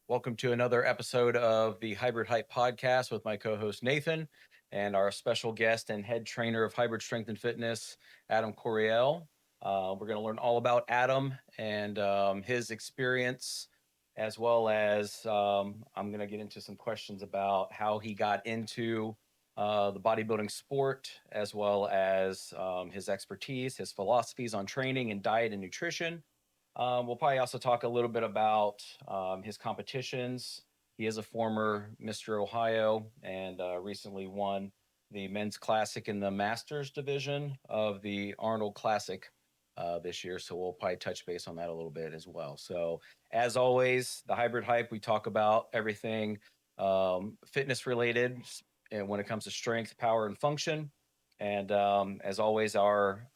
Welcome to another episode of the Hybrid Hype podcast with my co-host Nathan and our special guest and head trainer of Hybrid Strength and Fitness, Adam Coriell. We're going to learn all about Adam and his experience, as well as I'm going to get into some questions about how he got into the bodybuilding sport, as well as his expertise, his philosophies on training and diet and nutrition. We'll probably also talk a little bit about his competitions. He is a former Mr. Ohio and recently won the men's classic in the masters division of the Arnold Classic this year. So we'll probably touch base on that a little bit as well. So as always, the Hybrid Hype, we talk about everything fitness related, and when it comes to strength, power, and function. And as always, our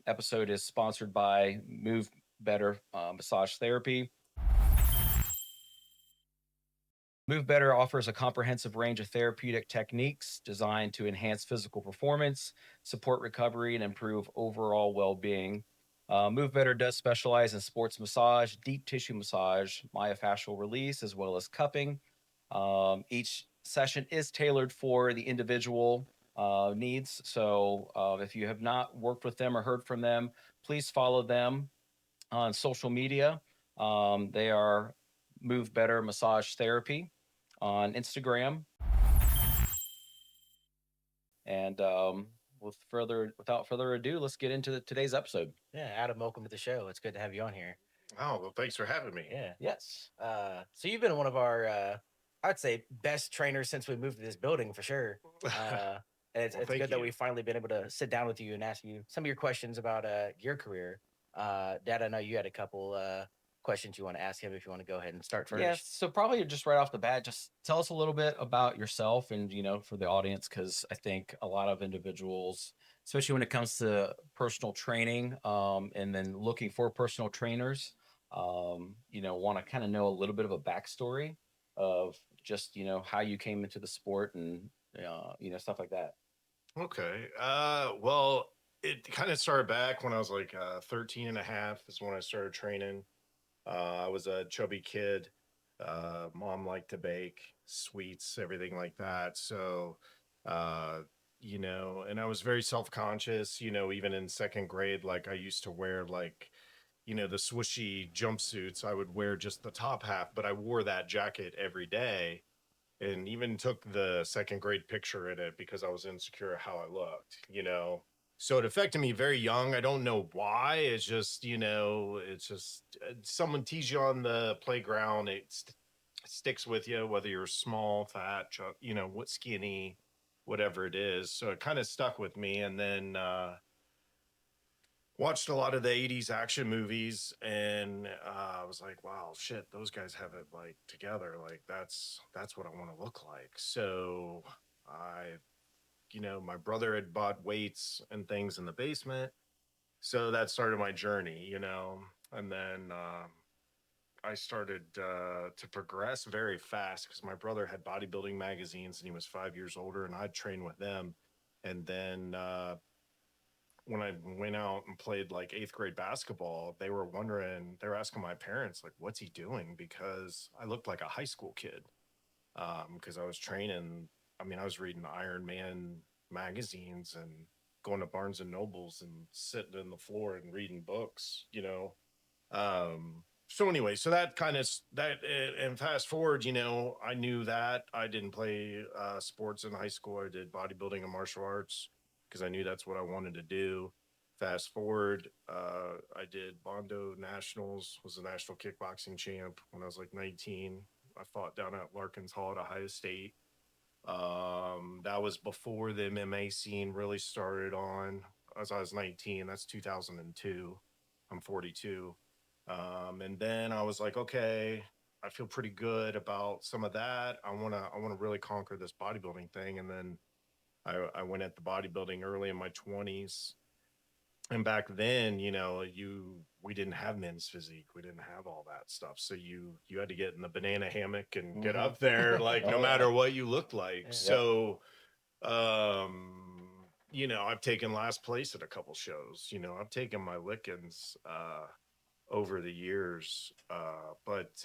episode is sponsored by Move Better Massage Therapy. Move Better offers a comprehensive range of therapeutic techniques designed to enhance physical performance, support recovery, and improve overall well being. Move Better does specialize in sports massage, deep tissue massage, myofascial release, as well as cupping. Each session is tailored for the individual needs. So if you have not worked with them or heard from them, please follow them on social media. They are Move Better Massage Therapy on Instagram. And without further ado, let's get into today's episode. Yeah, Adam, welcome to the show. It's good to have you on here. Oh, well, thanks for having me. Yeah. Yes. So you've been one of our, I'd say, best trainers since we moved to this building for sure. Uh, and it's, Well, it's thank good that you. we've finally been able to sit down with you and ask you some of your questions about your career. Dad, I know you had a couple questions you want to ask him if you want to go ahead and start first. Yes. So probably just right off the bat, just tell us a little bit about yourself and, for the audience, because I think a lot of individuals, especially when it comes to personal training, and then looking for personal trainers, want to kind of know a little bit of a backstory of just, how you came into the sport and, stuff like that. Okay. Well, it kind of started back when I was like 13 and a half is when I started training. I was a chubby kid. Mom liked to bake sweets, everything like that. So, uh, and I was very self-conscious, even in second grade, like I used to wear like, the swooshy jumpsuits. I would wear just the top half, but I wore that jacket every day and even took the second grade picture in it because I was insecure how I looked. So it affected me very young. I don't know why. It's just someone tease you on the playground. It sticks with you, whether you're small, fat, what skinny, whatever it is. So it kind of stuck with me. And then, watched a lot of the 80s action movies and I was like, wow, shit, those guys have it like together. Like that's what I want to look like. So my brother had bought weights and things in the basement. So that started my journey. And then I started to progress very fast because my brother had bodybuilding magazines and he was 5 years older and I'd train with them. And then when I went out and played like eighth grade basketball, they were asking my parents, like, what's he doing? Because I looked like a high school kid. Because I was training. I mean, I was reading Iron Man magazines and going to Barnes and Nobles and sitting in the floor and reading books. So anyway, so that kind of that and fast forward, I knew that I didn't play sports in high school. I did bodybuilding and martial arts because I knew that's what I wanted to do. Fast forward, I did Bondo Nationals, was a national kickboxing champ when I was like 19. I fought down at Larkins Hall at Ohio State. That was before the MMA scene really started on. As I was 19, that's 2002. I'm 42. And then I was like, okay, I feel pretty good about some of that. I wanna really conquer this bodybuilding thing. And then I went at the bodybuilding early in my 20s. And back then, we didn't have men's physique. We didn't have all that stuff. So you had to get in the banana hammock and get up there, like no matter what you looked like. Yeah. So I've taken last place at a couple shows. I've taken my lickings over the years. But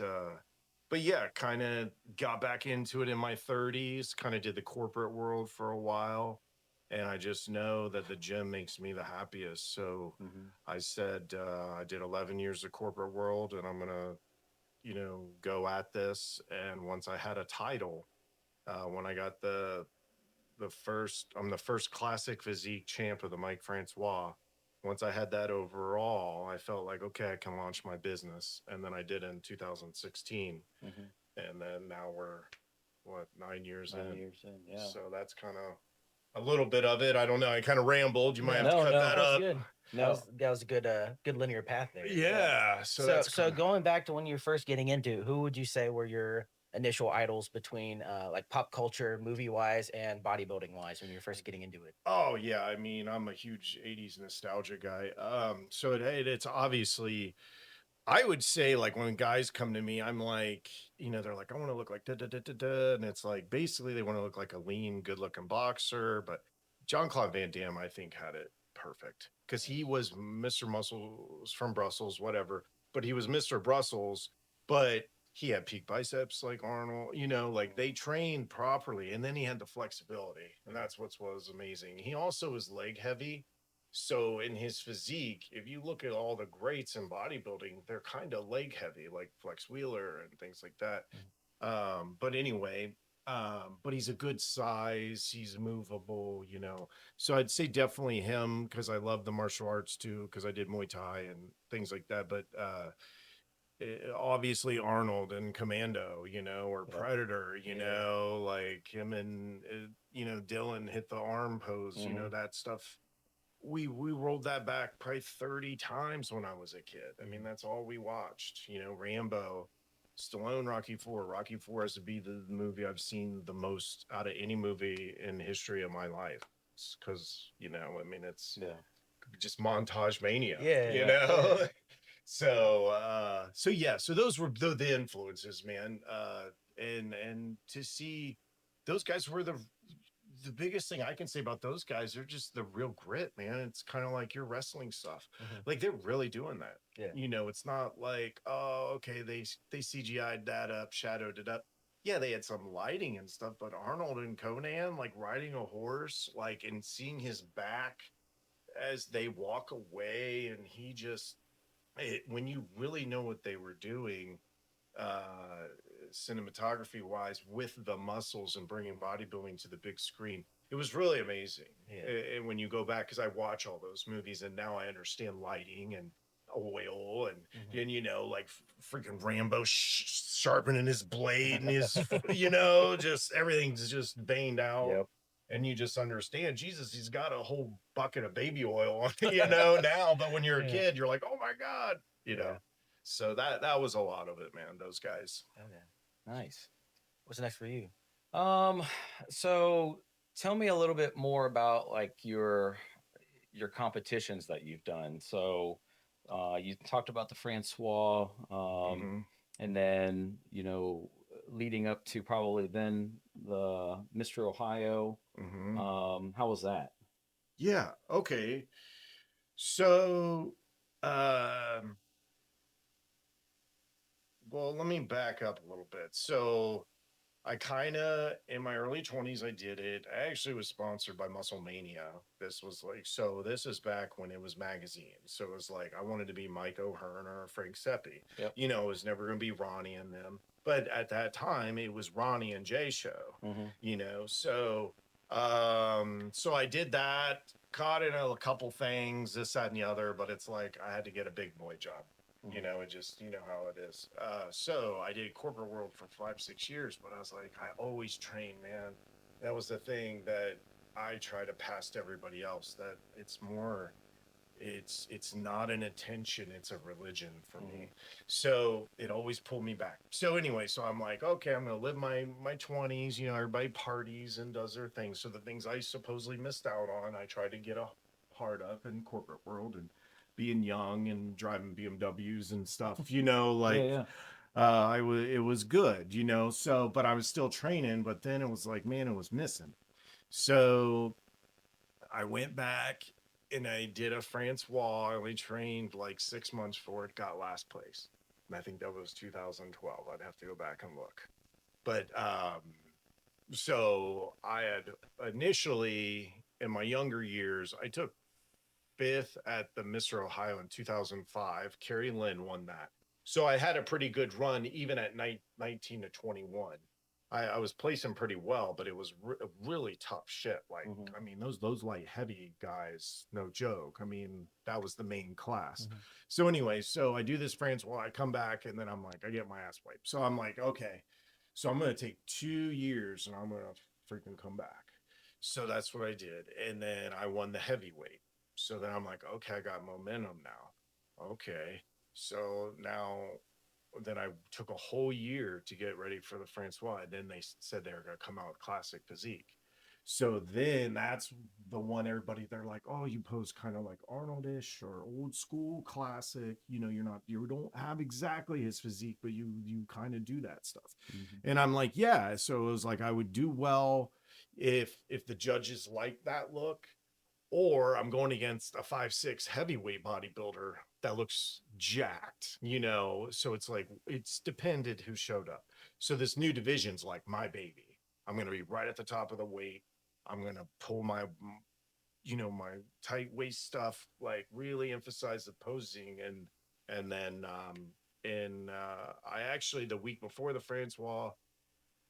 but yeah, kind of got back into it in my 30s, kind of did the corporate world for a while. And I just know that the gym makes me the happiest. So Mm-hmm. I said, I did 11 years of corporate world and I'm going to, go at this. And once I had a title, when I got I'm the first classic physique champ of the Mike Francois. Once I had that overall, I felt like, okay, I can launch my business. And then I did in 2016. Mm-hmm. And then now we're, what, 9 years 9 years in, yeah. So that's kind of a little bit of it. I don't know. I kind of rambled. You might have to No, cut no. that That's up. good. No. That was a good linear path there. Yeah. So So that's so kinda, going back to when you were first getting into, who would you say were your initial idols between like pop culture, movie wise, and bodybuilding wise when you were first getting into it? oh yeah. I mean, I'm a huge 80s nostalgia guy. So it's obviously, I would say, like, when guys come to me, I'm like, they're like, I want to look like da da da da da, and it's like basically they want to look like a lean, good-looking boxer. But Jean-Claude Van Damme, I think, had it perfect because he was Mr. Muscles from Brussels, whatever. But he was Mr. Brussels, but he had peak biceps like Arnold. Like they trained properly, and then he had the flexibility, and that's what was amazing. He also was leg heavy. So in his physique, if you look at all the greats in bodybuilding, they're kind of leg heavy, like Flex Wheeler and things like that. But anyway, but he's a good size, he's movable. So I'd say definitely him because I love the martial arts too, because I did Muay Thai and things like that. But obviously Arnold and Commando, or Yep. Predator, Yeah. like him and Dylan hit the arm pose, Mhm. that stuff. We rolled that back probably 30 times when I was a kid. I mean, that's all we watched. Rambo, Stallone, Rocky Four has to be the movie I've seen the most out of any movie in the history of my life. Because, I mean, it's Yeah. just montage mania, Yeah. so yeah, so those were the influences, man. And to see those guys were the biggest thing I can say about those guys, they're just the real grit, man. It's kind of like your wrestling stuff. Mhm. Like they're really doing that. Yeah. It's not like, oh, okay, they CGI'd that up, shadowed it up. Yeah, they had some lighting and stuff, but Arnold and Conan, like riding a horse, like and seeing his back as they walk away, and when you really know what they were doing, uh cinematography wise with the muscles and bringing bodybuilding to the big screen, it was really amazing. Yeah. And when you go back, because I watch all those movies and now I understand lighting and oil Mhm. and like freaking Rambo sharpening his blade and his just everything's just veined out. Yep. And you just understand, Jesus, he's got a whole bucket of baby oil on, now. But when you're a Yeah. kid, you're like, oh my God, Yeah. so that was a lot of it, man. Those guys. Okay. Nice. What's next for you? Um, so tell me a little bit more about like your competitions that you've done. So you talked about the Francois, Mm-hmm. and then leading up to probably then the Mr. Ohio. Mm-hmm. How was that? Yeah. Okay. So, um, well, let me back up a little bit. So, I kind of, in my early 20s, I did it. I actually was sponsored by Muscle Mania. This is back when it was magazine. So it was like, I wanted to be Mike O'Hearn or Frank Seppi. Yep. It was never going to be Ronnie and them. But at that time, it was Ronnie and Jay show, Mm-hmm. So I did that, caught in a couple things, this, that, and the other. But it's like, I had to get a big boy job. It just, how it is. So I did corporate world for 5-6 years, but I was like, I always train, man. That was the thing that I try to pass to everybody else, that it's not an attention, it's a religion for me. So it always pulled me back. So anyway, so I'm like, okay, I'm going to live my 20s, everybody parties and does their thing. So the things I supposedly missed out on, I try to get a heart up in corporate world and being young and driving BMWs and stuff, like Yeah, it was good, so, but I was still training, but then it was like, man, it was missing. So I went back and I did a Francois. I only trained like 6 months for it, got last place. And I think that was 2012. I'd have to go back and look. But so I had initially in my younger years, I took fifth at the Mr. Ohio in 2005. Carrie Lynn won that. So I had a pretty good run even at 19 to 21. I was placing pretty well, but it was really tough shit. Like, I mean, those light heavy guys, no joke. I mean, that was the main class. So anyway, so I do this Francois, I come back, and then I'm like, I get my ass wiped. So I'm like, okay, so I'm gonna take 2 years and I'm gonna freaking come back. So that's what I did, and then I won the heavyweight. So then I'm like, okay, I got momentum now. Okay, so now then I took a whole year to get ready for the Francois. And then they said they were going to come out with classic physique. So then that's the one everybody, they're like, oh, you pose kind of like Arnoldish or old school classic. You know, you don't have exactly his physique, but you kind of do that stuff. And I'm like, yeah. So it was like, I would do well if the judges like that look, or I'm going against a 5'6" heavyweight bodybuilder that looks jacked, you know? So it's like, it's depended who showed up. So this new division's like my baby. I'm going to be right at the top of the weight. I'm going to pull my, you know, my tight waist stuff, like really emphasize the posing. And then, I actually, the week before the Francois,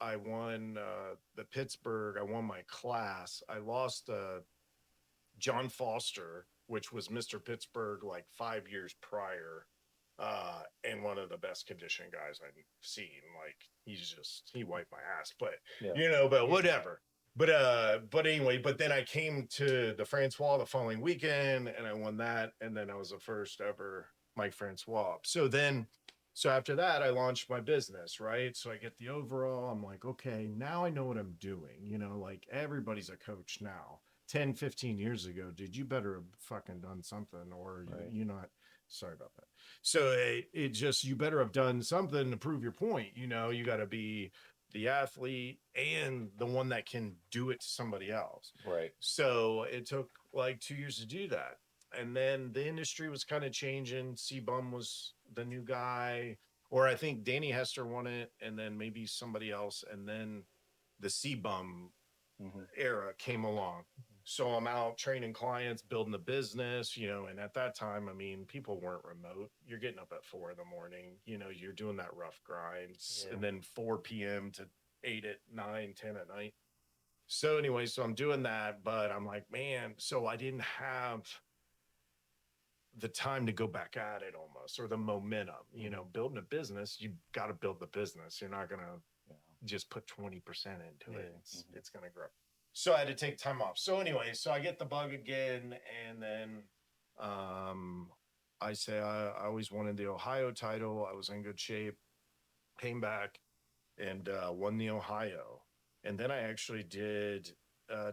I won the Pittsburgh. I won my class. I lost John Foster, which was Mr. Pittsburgh like 5 years prior, and one of the best conditioned guys I've seen. Like he wiped my ass, but you know, but whatever. But anyway, but then I came to the Francois the following weekend and I won that, and then I was the first ever Mike Francois. So after that, I launched my business, right? So I get the overall. I'm like, okay, now I know what I'm doing. You know, like everybody's a coach now. 10, 15 years ago, dude, you better have fucking done something, or you not. Sorry about that. So it just, you better have done something to prove your point. You know, you got to be the athlete and the one that can do it to somebody else. Right. So it took like 2 years to do that. And then the industry was kind of changing. C-Bum was the new guy, or I think Danny Hester won it, and then maybe somebody else. And then the C-Bum era came along. So I'm out training clients, building the business, you know, and at that time, I mean, people weren't remote. You're getting up at 4 a.m, you know, you're doing that rough grind, and then 4 p.m. to 8 at 9, 10 at night. So anyway, so I'm doing that, but I'm like, man, so I didn't have the time to go back at it almost, or the momentum, you know, building a business, you got to build the business. You're not going to just put 20% into it. It's going to grow. So I had to take time off. So anyway, so I get the bug again, and then I say I always wanted the Ohio title. I was in good shape, came back and won the Ohio. And then I actually did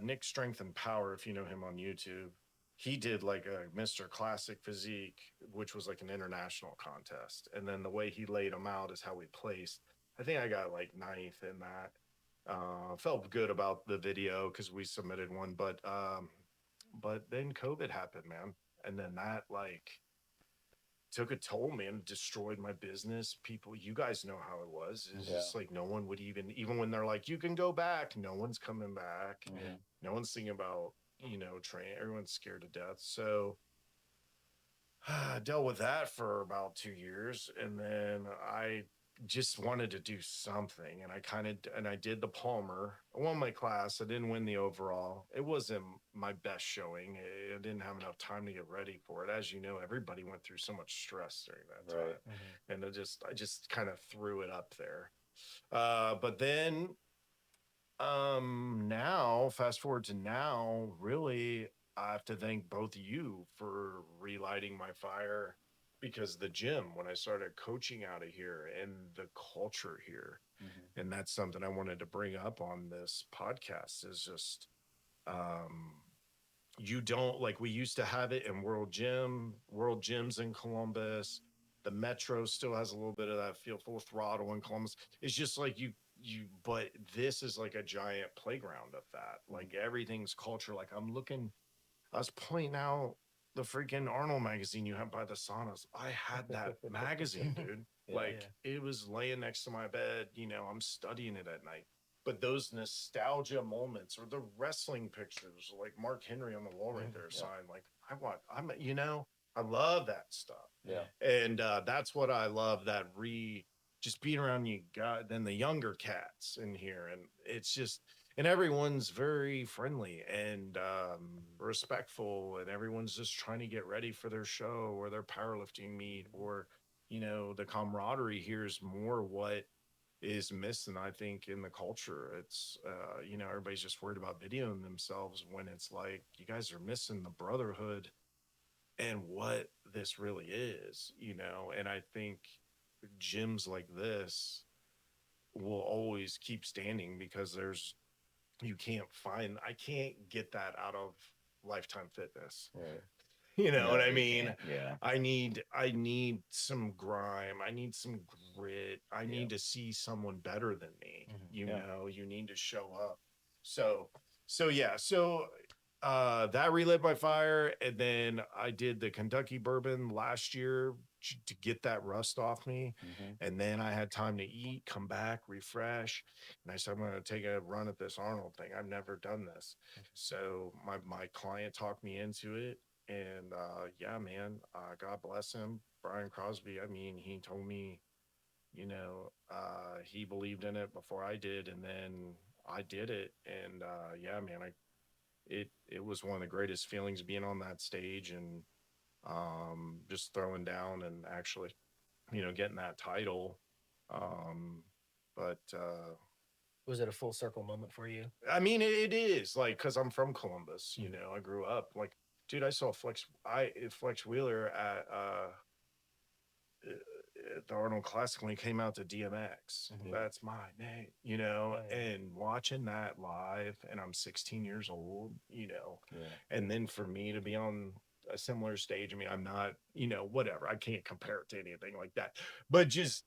Nick Strength and Power, if you know him on YouTube. He did like a Mr. Classic Physique, which was like an international contest. And then the way he laid them out is how we placed. I think I got like ninth in that. Felt good about the video because we submitted one, but then COVID happened, man, and then that like took a toll, man. Destroyed my business. People, you guys know how it was. It's just like no one would even when they're like, you can go back, no one's coming back. No one's thinking about, you know, train. Everyone's scared to death. So I dealt with that for about 2 years, and then I just wanted to do something, and I did the Palmer. I won my class. I didn't win the overall. It wasn't my best showing. I didn't have enough time to get ready for it. As you know, everybody went through so much stress during that time, and I just kind of threw it up there. But then now, fast forward to now, really, I have to thank both of you for relighting my fire, because the gym, when I started coaching out of here, and the culture here, and that's something I wanted to bring up on this podcast, is just you don't, like, we used to have it in World Gyms in Columbus. The Metro still has a little bit of that feel, Full Throttle in Columbus. It's just like but this is like a giant playground of that. Like everything's culture. Like I was pointing out the freaking Arnold magazine you have by the saunas. I had that magazine, dude. Yeah. Like it was laying next to my bed. I'm studying it at night. But those nostalgia moments or the wrestling pictures, like Mark Henry on the wall right there, signed. Like I love that stuff. Yeah. And that's what I love. Just being around you got then the younger cats in here, and it's just and everyone's very friendly and respectful, and everyone's just trying to get ready for their show or their powerlifting meet, or the camaraderie here is more what is missing, I think, in the culture. It's everybody's just worried about videoing themselves when it's like you guys are missing the brotherhood and what this really is. And I think gyms like this will always keep standing because I can't get that out of Lifetime Fitness. Right. You know No, what I you mean? can't. Yeah. I need some grime. I need some grit. I need to see someone better than me. You need to show up. So yeah. So that relit my fire, and then I did the Kentucky bourbon last year to get that rust off me. And then I had time to eat, come back, refresh. And I said, I'm going to take a run at this Arnold thing. I've never done this. So my client talked me into it. And yeah, man, God bless him, Brian Crosby. I mean, he told me, he believed in it before I did, and then I did it. And yeah, man, it was one of the greatest feelings being on that stage and just throwing down and actually, getting that title. But Was it a full circle moment for you? I mean, it is like because I'm from Columbus. I grew up like, dude. I saw Flex Wheeler at the Arnold Classic when he came out to DMX. That's my name, and watching that live, and I'm 16 years old, and then for me to be on a similar stage, I mean, I'm not, whatever, I can't compare it to anything like that, but just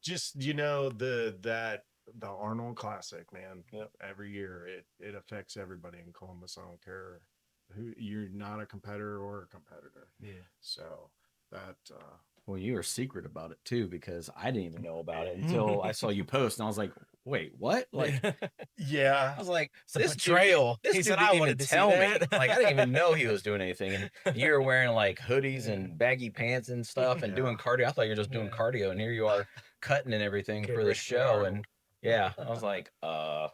the Arnold Classic, man, every year it affects everybody in Columbus. I don't care who you're, not a competitor or a competitor. So that Well, you were secret about it too, because I didn't even know about it until I saw you post, and I was like, "Wait, what?" Like, yeah, I was like, It's a betrayal. This He dude said, "I didn't wanted even to see tell me." that. Like, I didn't even know he was doing anything, and you were wearing like hoodies and baggy pants and stuff, and doing cardio. I thought you were just doing cardio, and here you are cutting and everything Getting for the ready for the show. Arnold. And yeah, I was like,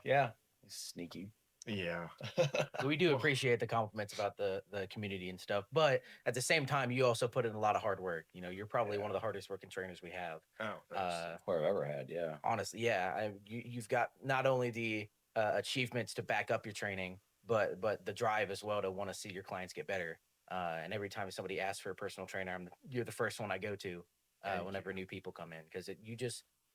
yeah, sneaky. yeah. We do appreciate the compliments about the community and stuff, but at the same time, you also put in a lot of hard work. You're probably one of the hardest working trainers we have. Oh, thanks. Where I've ever had, yeah. Honestly, yeah. You've got not only the achievements to back up your training, but the drive as well to want to see your clients get better. And every time somebody asks for a personal trainer, you're the first one I go to whenever new people come in, because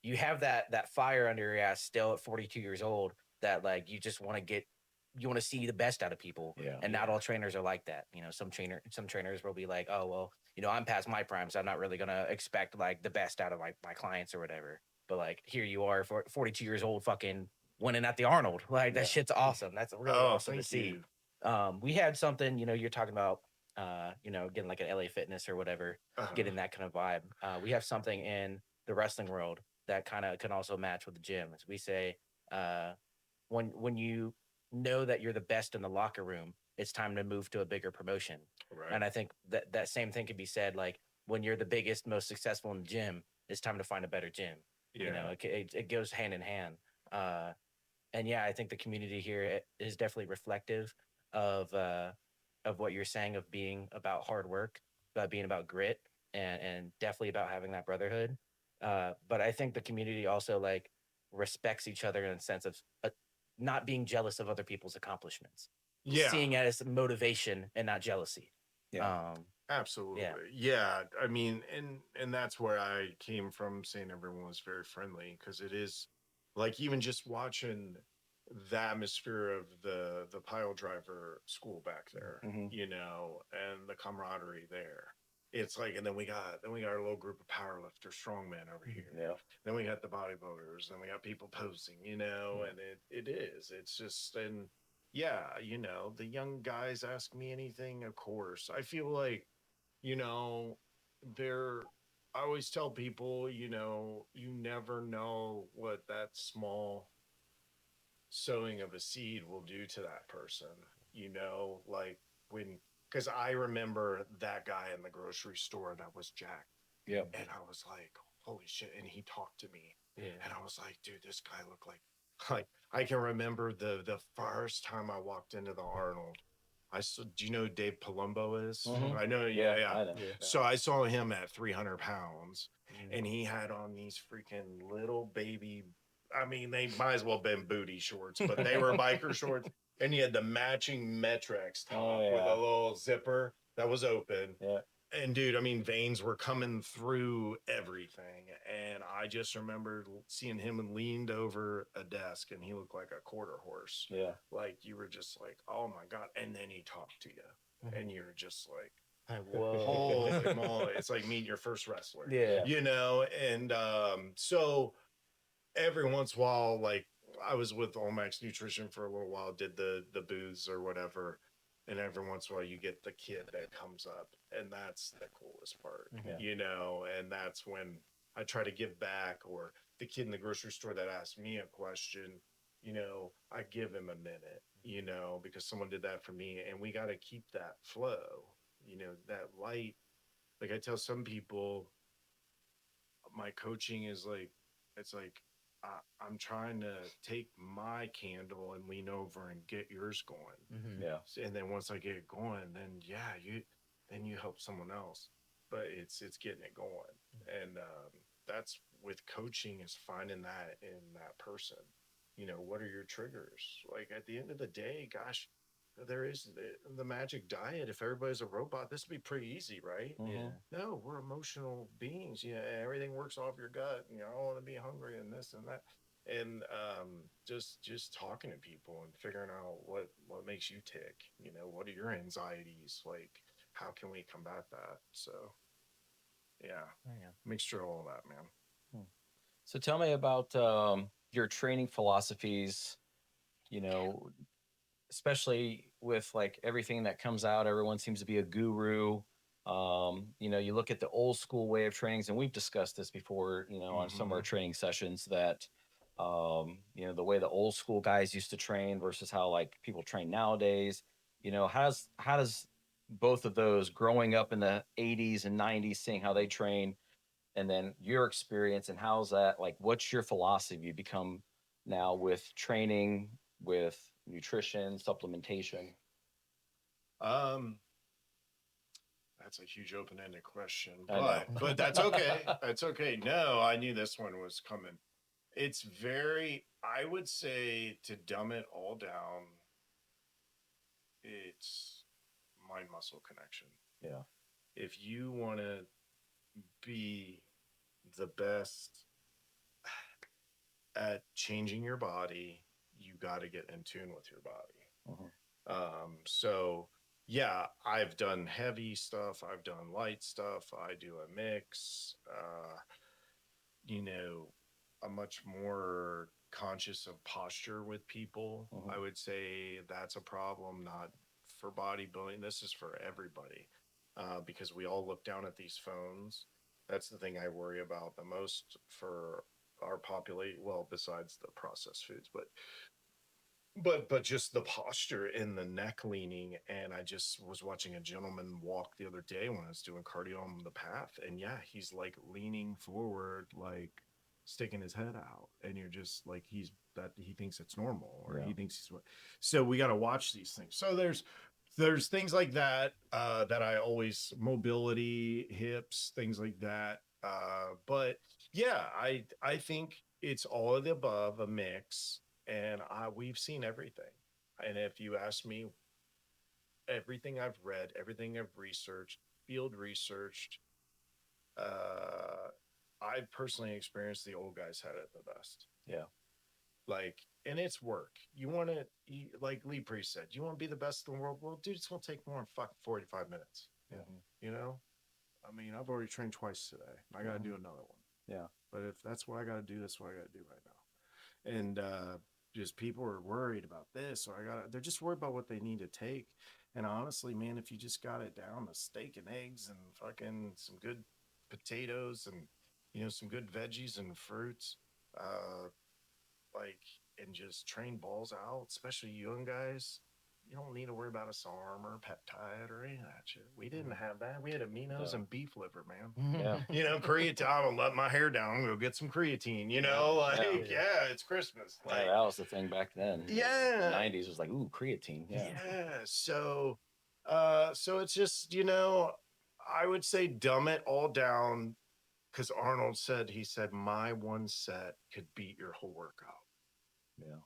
you have that fire under your ass still at 42 years old, that like you just want to see the best out of people. And not all trainers are like that. Some trainers will be like, oh, well, I'm past my prime, so I'm not really going to expect like the best out of my clients or whatever. But like, here you are, 42 years old, fucking winning at the Arnold. Like, that shit's awesome. That's really awesome to see. We had something, you're talking about, getting like an LA Fitness or whatever, getting that kind of vibe. We have something in the wrestling world that kind of can also match with the gym. As we say, when you know that you're the best in the locker room, it's time to move to a bigger promotion. Right. And I think that same thing could be said, like, when you're the biggest, most successful in the gym, it's time to find a better gym. It goes hand in hand. And yeah, I think the community here is definitely reflective of what you're saying, of being about hard work, about being about grit, and definitely about having that brotherhood. But I think the community also like respects each other in the sense of not being jealous of other people's accomplishments. Seeing it as motivation and not jealousy. Absolutely. Yeah. I mean, and that's where I came from, saying everyone was very friendly, because it is like, even just watching the atmosphere of the pile driver school back there, and the camaraderie there. It's like, and then we got our little group of powerlifters, strongmen over here. Yeah. Then we got the bodybuilders, then we got people posing, and it's just, and yeah, the young guys ask me anything, of course. I feel like you know, there, I always tell people, you know, you never know what that small sowing of a seed will do to that person, you know, like when, because I remember that guy in the grocery store that was jacked. Yeah. And I was like, holy shit. And he talked to me. Yeah. And I was like, dude, this guy looked like I can remember the first time I walked into the Arnold. I saw, do you know who Dave Palumbo is? Mhm. I know, Yeah, yeah. I know. Yeah. So I saw him at 300 pounds, Mhm. and he had on these freaking little baby. I mean, they might as well have been booty shorts, but they were biker shorts. And he had the matching Metrex top Oh, with a yeah. little zipper that was open. Yeah. And dude, I mean, veins were coming through everything. And I just remember seeing him leaned over a desk and he looked like a quarter horse. Yeah. Like you were just like, oh my God. And then he talked to you. And you're just like, Whoa. holy moly. It's like meeting your first wrestler. Yeah. You know? And so every once in a while, like I was with Olmax Nutrition for a little while, did the booths or whatever. And every once in a while you get the kid that comes up, and that's the coolest part, Yeah. you know, and that's when I try to give back, or the kid in the grocery store that asked me a question, you know, I give him a minute, you know, because someone did that for me, and we got to keep that flow, you know, that light. Like I tell some people, my coaching is like, it's like I'm trying to take my candle and lean over and get yours going. Mhm. Yeah. And then once I get it going, then yeah, you help someone else. But it's getting it going, and that's with coaching, is finding that in that person. You know, what are your triggers? Like at the end of the day, gosh, there is the magic diet. If everybody's a robot, this would be pretty easy, right? Yeah. No, we're emotional beings. Yeah, everything works off your gut. You know, I want to be hungry and this and that, and just talking to people and figuring out what makes you tick. You know, what are your anxieties? Like, how can we combat that? So, yeah, Yeah. mixture of all that, man. So tell me about your training philosophies, you know, especially with like everything that comes out, everyone seems to be a guru. You know, you look at the old school way of trainings, and we've discussed this before, you know, on some of our Mhm. training sessions that, you know, the way the old school guys used to train versus how like people train nowadays. You know, how does both of those growing up in the 80s and 90s, seeing how they train, and then your experience and how's that like what's your philosophy become now with training, with nutrition, supplementation? Um, that's a huge open-ended question, I know. but that's okay. That's okay. No, I knew this one was coming. It's very, I would say, to dumb it all down, it's mind muscle connection. Yeah. If you want to be the best at changing your body, you got to get in tune with your body. Mhm. So yeah, I've done heavy stuff, I've done light stuff, I do a mix. You know, I'm much more conscious of posture with people. Mhm. I would say that's a problem, not for bodybuilding. This is for everybody, because we all look down at these phones. That's the thing I worry about the most for our population. Well, besides the processed foods, but just the posture and the neck leaning. And I just was watching a gentleman walk the other day when I was doing cardio on the path, and yeah, he's like leaning forward, like sticking his head out, and you're just like, he thinks it's normal, or Yeah. he thinks he's. So we got to watch these things. So there's things like that, that I always, mobility, hips, things like that. But yeah, I think it's all of the above, a mix, and we've seen everything. And if you ask me, everything I've read, everything I've researched, field researched, uh, I've personally experienced the old guys had it the best. Yeah. Like, and it's work. You want to, like Lee Priest said, you want to be the best in the world. Well, dude, it's gonna take more than fucking 45 minutes. Yeah, Mhm. you know. I mean, I've already trained twice today. I got to do another one. Yeah. But if that's what I got to do, that's what I got to do right now. And just people are worried about this, or they're just worried about what they need to take. And honestly, man, if you just got it down to steak and eggs and fucking some good potatoes and, some good veggies and fruits, uh, like, and just train balls out, especially young guys. You don't need to worry about a SARM or a peptide or any of that shit. We didn't have that. We had aminos and beef liver, man. Yeah. Creatine. I'll let my hair down and go get some creatine. Yeah, it's Christmas. Like, that was the thing back then. Yeah. 90s was like, ooh, creatine. Yeah. So, so it's just, I would say dumb it all down, because Arnold said, my one set could beat your whole workout. Yeah.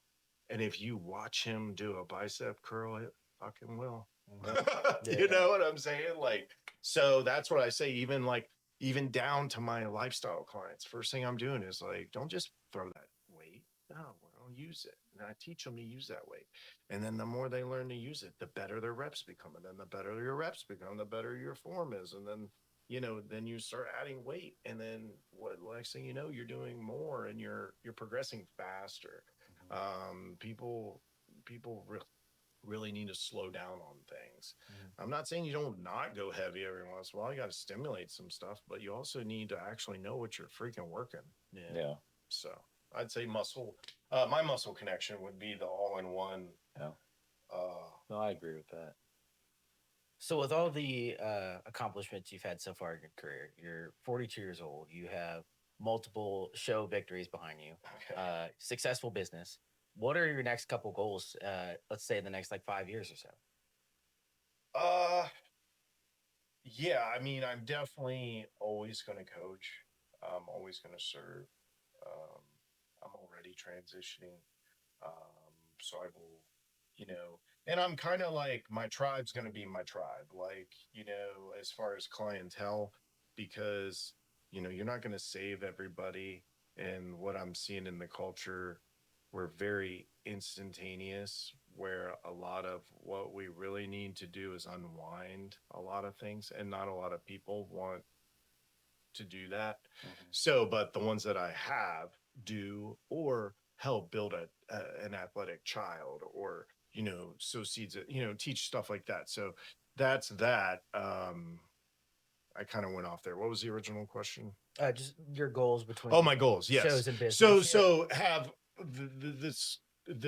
And if you watch him do a bicep curl, it fucking will. Yeah. You know what I'm saying? Like, so that's what I say, even down to my lifestyle clients. First thing I'm doing is like, don't just throw that weight. No, well, use it. And I teach them to use that weight. And then the more they learn to use it, the better their reps become. And then the better your reps become, the better your form is. And then, then you start adding weight. And then next thing you know, you're doing more and you're progressing faster. People really need to slow down on things. I'm not saying you don't not go heavy every once in a while. You got to stimulate some stuff, but you also need to actually know what you're freaking working. Yeah. So I'd say my muscle connection would be the all-in-one. Yeah. No, I agree with that. So with all the accomplishments you've had so far in your career, you're 42 years old. You have multiple show victories behind you, Okay. successful business. What are your next couple goals? Let's say in the next 5 years or so. Yeah, I mean, I'm definitely always going to coach. I'm always going to serve. Um, I'm already transitioning. So I will, and I'm kind of like, my tribe's going to be my tribe, like, as far as clientele, because, you're not going to save everybody. And what I'm seeing in the culture, we're very instantaneous, where a lot of what we really need to do is unwind a lot of things, and not a lot of people want to do that. So, but the ones that I have do, or help build an athletic child, or, sow seeds, teach stuff like that. So that's that. I kind of went off there. What was the original question? Just your goals between. Oh, my goals. Yes. Shows and business. So have the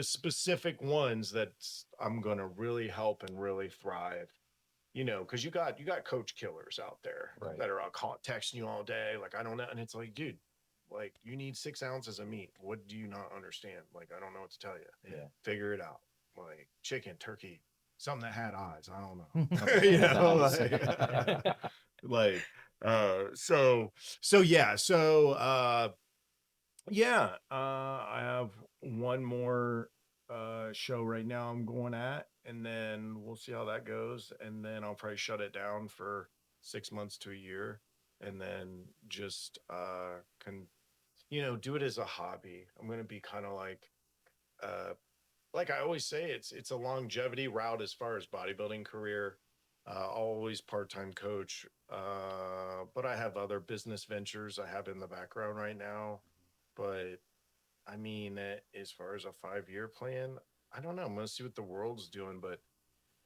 specific ones that I'm going to really help and really thrive, because you got coach killers out there, right, that are texting you all day. Like, I don't know. And it's like, dude, like, you need 6 ounces of meat. What do you not understand? Like, I don't know what to tell you. Yeah. Figure it out. Like, chicken, turkey, something that had eyes. I don't know. I have one more show right now I'm going at, and then we'll see how that goes, and then I'll probably shut it down for 6 months to a year, and then just do it as a hobby. I'm going to be kind of like I always say, it's a longevity route as far as bodybuilding career. Always part-time coach, but I have other business ventures I have in the background right now. But I mean, as far as a 5-year plan, I don't know. I'm going to see what the world's doing, but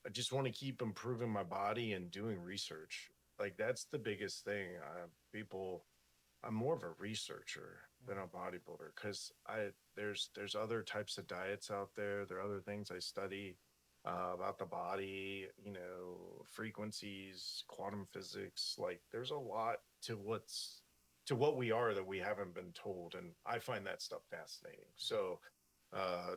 I just want to keep improving my body and doing research. Like, that's the biggest thing. I'm more of a researcher than a bodybuilder, because there's other types of diets out there. There are other things I study about the body, frequencies, quantum physics. Like, there's a lot to what we are that we haven't been told, and I find that stuff fascinating. So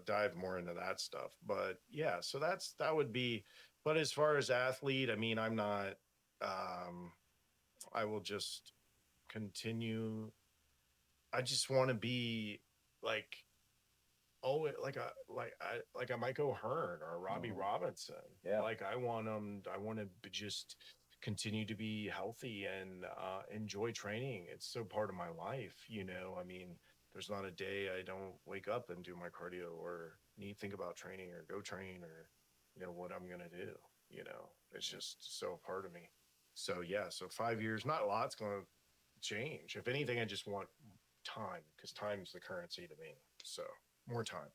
dive more into that stuff. But yeah, so that would be. But as far as athlete, I mean, I'm not. I will just continue. I just want to be like, like a Michael Hearn or a Robbie Robinson. Yeah. Like, I want to just continue to be healthy and enjoy training. It's so part of my life. I mean, there's not a day I don't wake up and do my cardio or think about training or go train, or what I'm gonna do. It's just so part of me. So yeah, so 5 years, not a lot's gonna change. If anything, I just want time, because time's the currency to me. So more time.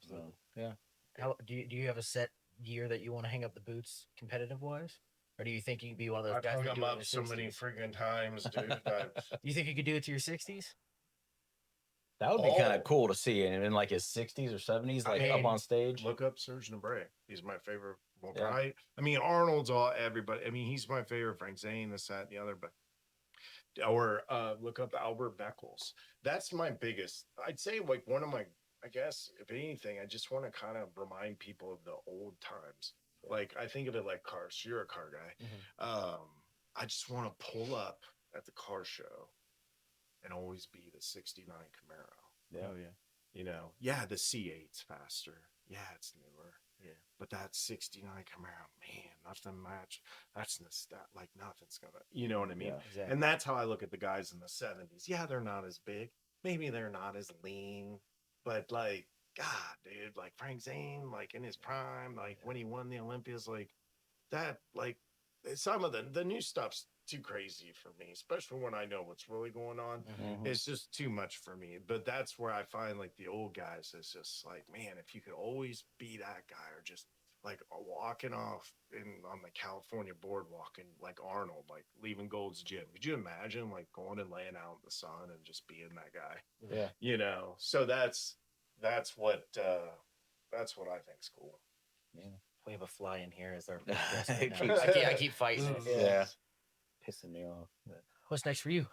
So, yeah. How do you have a set year that you want to hang up the boots competitive wise? Or do you think you could be one of those I've guys hung that them do it in up your so many 60s? freaking times, dude. Do you think you could do it to your 60s? That would be kind of Oh. cool to see in like his 60s or 70s, I like up mean, on stage. Look up Surgeon Bray. He's my favorite. Well, Yeah. I mean, Arnold's all everybody. I mean, he's my favorite. Frank Zane, this, that, and the other. But or look up Albert Beckles. That's my biggest. I'd say like one of my. I guess if anything, I just want to kind of remind people of the old times. Like I think of it like cars. You're a car guy. Mhm. I just want to pull up at the car show and always be the '69 Camaro. Yeah. Oh yeah. You know, yeah, the C8's faster. Yeah, it's newer. Yeah. But that '69 Camaro, man, nothing match. That's like nothing's gonna, you know what I mean? Yeah. Exactly. And that's how I look at the guys in the '70s. Yeah, they're not as big. Maybe they're not as lean, but like, God, dude, like Frank Zane, like in his prime, like when he won the Olympias, like that, like some of the new stuff's too crazy for me, especially when I know what's really going on. Mhm. It's just too much for me. But that's where I find like the old guys is just like, man, if you could always be that guy or just like walking off on the California boardwalk and like Arnold, like leaving Gold's Gym. Could you imagine like going and laying out in the sun and just being that guy? Yeah. You know, so that's what I think's cool. Yeah. We have a fly in here as our It guest. keeps- I keep fighting it. Yeah. Pissing me off. What's next for you?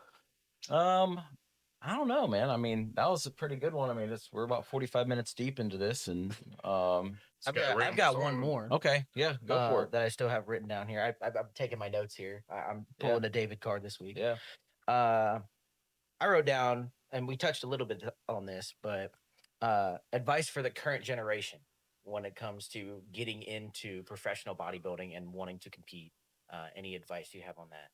I don't know, man. I mean, that was a pretty good one. I mean, we're about 45 minutes deep into this, and I've got one more. okay, yeah, go for it. That I still have written down here. I'm taking my notes here. I'm pulling a David card this week. Yeah. I wrote down, and we touched a little bit on this, but advice for the current generation when it comes to getting into professional bodybuilding and wanting to compete. Any advice you have on that?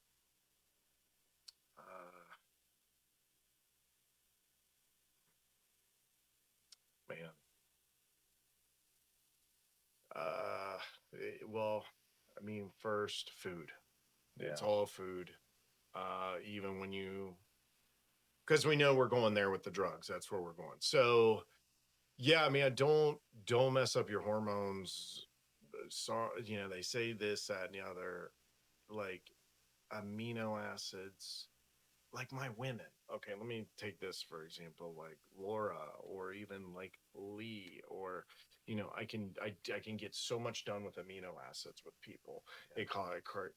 Man. Well, I mean, first food. It's all food. Even when because we know we're going there with the drugs. That's where we're going. So, yeah, I mean, don't mess up your hormones. So, they say this, that, and the other, like amino acids. Like my women. Okay, let me take this for example, like Laura or even like Lee, or I can get so much done with amino acids with people. It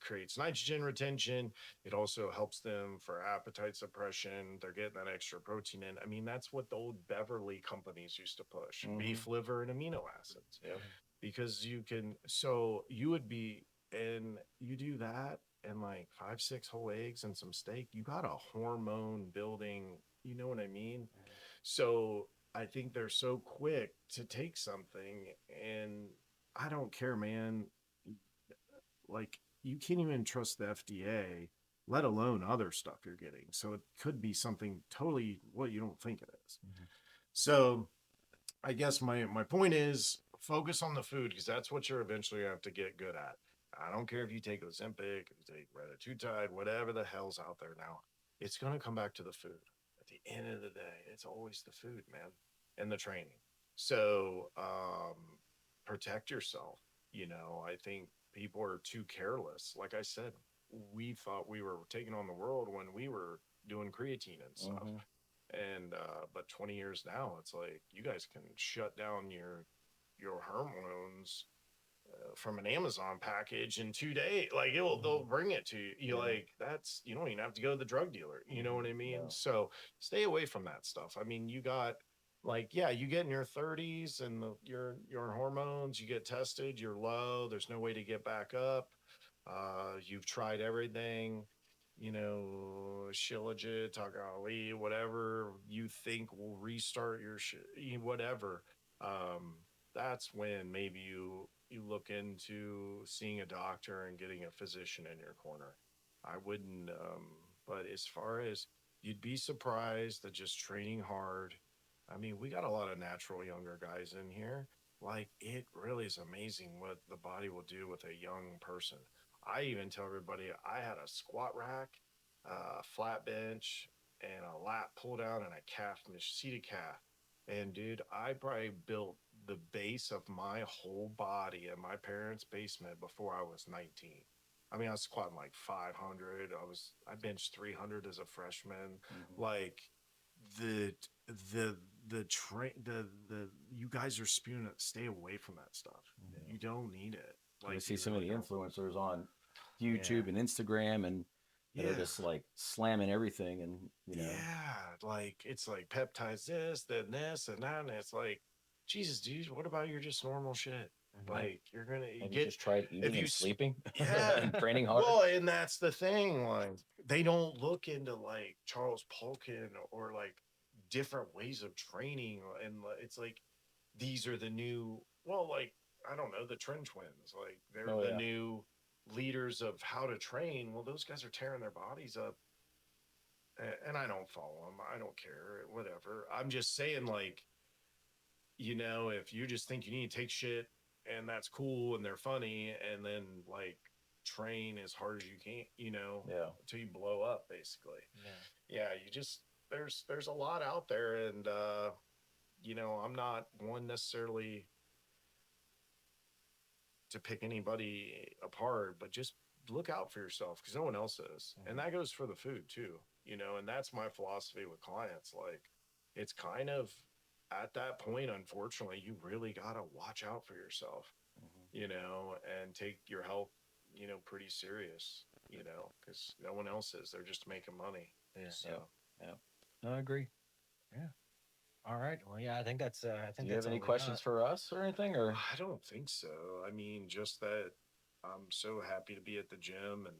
creates nitrogen retention. It also helps them for appetite suppression. They're getting that extra protein in. I mean, that's what the old Beverly companies used to push: beef liver and amino acids. Yep. Because you would be, and you do that and like 5-6 whole eggs and some steak, you got a hormone building, you know what I mean? So I think they're so quick to take something, and I don't care, man. Like you can't even trust the FDA, let alone other stuff you're getting. So it could be something totally what you don't think it is. So I guess my point is focus on the food, because that's what you're eventually going to have to get good at. I don't care if you take Ozempic, if you take Retatrutide, whatever the hell's out there now. It's going to come back to the food. At the end of the day, it's always the food, man, and the training. So protect yourself. I think people are too careless. Like I said, we thought we were taking on the world when we were doing creatine and stuff. And but 20 years now, it's like you guys can shut down your hormones from an Amazon package in 2 days. Like they'll bring it to you. You like that's you don't even have to go to the drug dealer. You know what I mean? Yeah. So stay away from that stuff. I mean, you got you get in your 30s and your hormones, you get tested, you're low. There's no way to get back up. You've tried everything. Shilajit, Tagali, whatever you think will restart your whatever. That's when maybe you look into seeing a doctor and getting a physician in your corner. I wouldn't, but as far as you'd be surprised that just training hard. I mean, we got a lot of natural younger guys in here. Like, it really is amazing what the body will do with a young person. I even tell everybody I had a squat rack, a flat bench, and a lat pull down and a calf, seated calf. And dude, I probably built the base of my whole body in my parents' basement before I was 19. I mean, I was squatting like 500. I benched 300 as a freshman. Like the the the you guys are spewing it. Stay away from that stuff. You don't need it. I Like see you so really many don't. influencers on YouTube and Instagram and that are Yeah. just like slamming everything and Yeah, like it's like peptides this, then this, and that, and it's like, Jesus, dude, what about your just normal shit? Like you're gonna have you get just tried if eating you and sleeping yeah. and training harder? Well, and that's the thing. Like they don't look into like Charles Polkin or like different ways of training, and it's like these are the new. Well, like I don't know, the Trend Twins. Like they're Oh the yeah. new leaders of how to train. Well, those guys are tearing their bodies up and I don't follow them. I don't care. Whatever. I'm just saying, like, if you just think you need to take shit and that's cool and they're funny, and then like train as hard as you can, Yeah. until you blow up, basically. Yeah. You just there's a lot out there, and I'm not one necessarily to pick anybody apart, but just look out for yourself because no one else is. And that goes for the food too, and that's my philosophy with clients. Like it's kind of at that point, unfortunately, you really got to watch out for yourself, and take your health, pretty serious, because no one else is. They're just making money. Yeah. So, Yeah. No, I agree. Yeah. All right. Well, yeah, I think that's I think Do you that's have any all we questions got. for us or anything? Or I don't think so. I mean, just that I'm so happy to be at the gym and,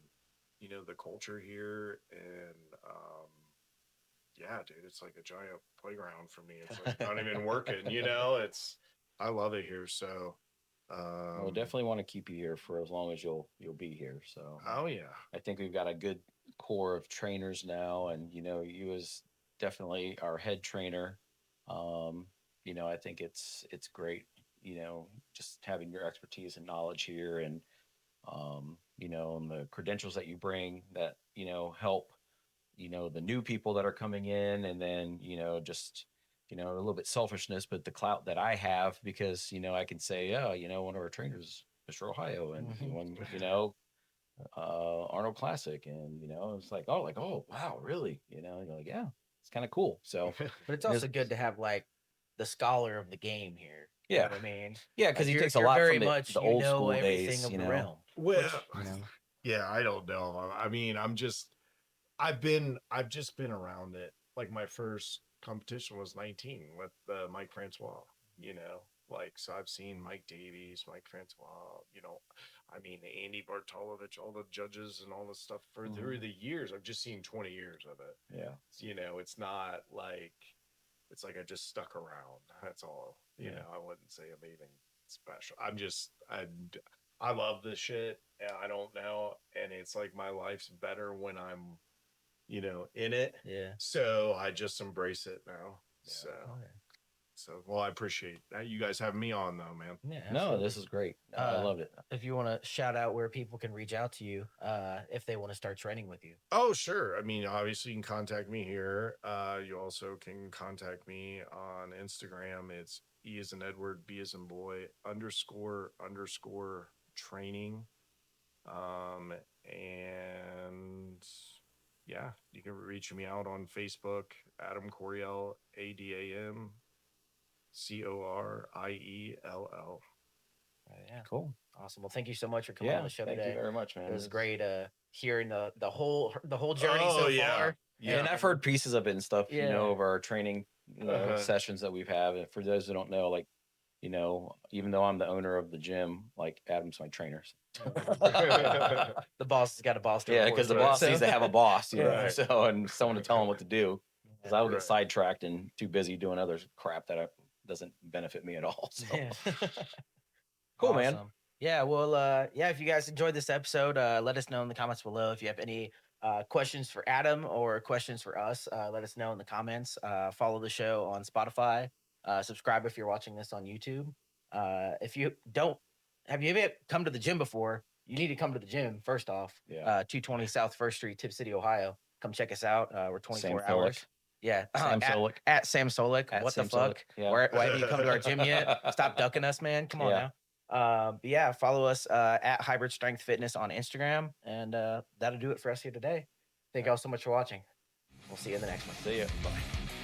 the culture here. And yeah, dude, it's like a giant playground for me. It's like not even working, I love it here. So, we'll definitely want to keep you here for as long as you'll be here. So oh, yeah. I think we've got a good core of trainers now, and you as definitely our head trainer. I think it's great. Just having your expertise and knowledge here, and and the credentials that you bring that help the new people that are coming in, and then just a little bit selfishness, but the clout that I have because I can say, oh, one of our trainers, Mr. Ohio, and he won Arnold Classic, and it's like, oh wow, really, you're like, yeah, it's kind of cool. So But it's and also good to have like the scholar of the game here. You yeah, know what I mean? yeah, because Like he takes a you're lot very from much the old school everything days, of the realm. Well, you know. yeah, I don't know. I mean, I've just been around it. Like my first competition was 19 with Mike Francois, like, so I've seen Mike Davies, Mike Francois, I mean, Andy Bartolovich, all the judges and all this stuff through the years. I've just seen 20 years of it. Yeah. It's not like, it's like I just stuck around. That's all, I wouldn't say I'm anything special. I love this shit and I don't know. And it's like my life's better when I'm, in it. Yeah. So I just embrace it now. Yeah. So, well, I appreciate that. You guys having me on though, man. Yeah. No, Absolutely. this is great. I loved it. If you want to shout out where people can reach out to you, if they want to start training with you. Oh, sure. I mean, obviously you can contact me here. You also can contact me on Instagram. It's E as in Edward, B as in boy, __ training. And yeah, you can reach me out on Facebook, Adam Coriell, AdamCoriell. Yeah. Cool. Awesome. Well, thank you so much for coming on the show thank today. you very much, man. It was great hearing the whole journey Oh, so yeah. far. Yeah. And I've heard pieces of it and stuff, Yeah. of our training sessions that we've had. And for those who don't know, like, even though I'm the owner of the gym, like Adam's my trainer. The boss has got a boss to Yeah, report because the to, boss so- needs to have a boss, Right. so, and someone to tell him what to do. Because I will get Right. sidetracked and too busy doing other crap that doesn't benefit me at all. So. Yeah. Cool, man. Awesome. Yeah, well, if you guys enjoyed this episode, let us know in the comments below. If you have any questions for Adam or questions for us, let us know in the comments. Follow the show on Spotify. Subscribe if you're watching this on YouTube. If you don't, have you ever come to the gym before? You need to come to the gym first off. Yeah. 220 South First Street, Tip City, Ohio. Come check us out. We're 24 Same hours. Yeah, Sam Solik. at Sam Solik. At What Sam the fuck? Solik, yeah. Why haven't you come to our gym yet? Stop ducking us, man. Come on Yeah. now. But yeah, follow us at Hybrid Strength Fitness on Instagram, and that'll do it for us here today. Thank y'all so much for watching. We'll see you in the next one. See ya. Bye.